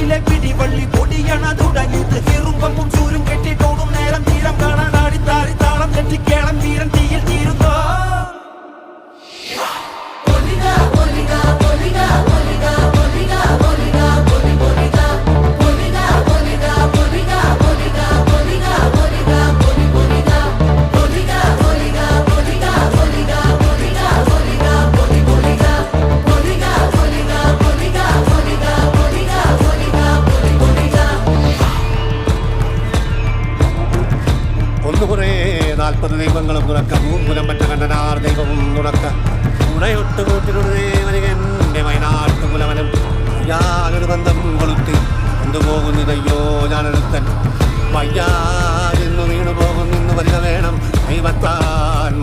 കയ്യിലെ പിടിവള്ളി പൊടിയണ തുടങ്ങിയത് കീറുമ്പും ചൂരും കെട്ടിട്ടോടും നേരം തീരം കാണാൻ ആടിത്താറി താളം തെറ്റിക്കേളം വീരൻ തീയിൽ തീരുന്നോ കുറേ 40 ദൈവങ്ങളും തുറക്ക മൂലം പറ്റ കണ്ടനാർ ദൈവവും തുറക്ക ഉണയൊട്ട് കൂട്ടിനൊരു ദേവനികൻ്റെ വയനാട്ടു കുലവനും ഞാനൊരു ബന്ധം കൊളുത്തി കൊണ്ടുപോകുന്നതയ്യോ ഞാനൊരുത്തൻ വയ്യാ എന്ന് വീണു പോകുന്നു വരിക വേണം ദൈവത്താൻ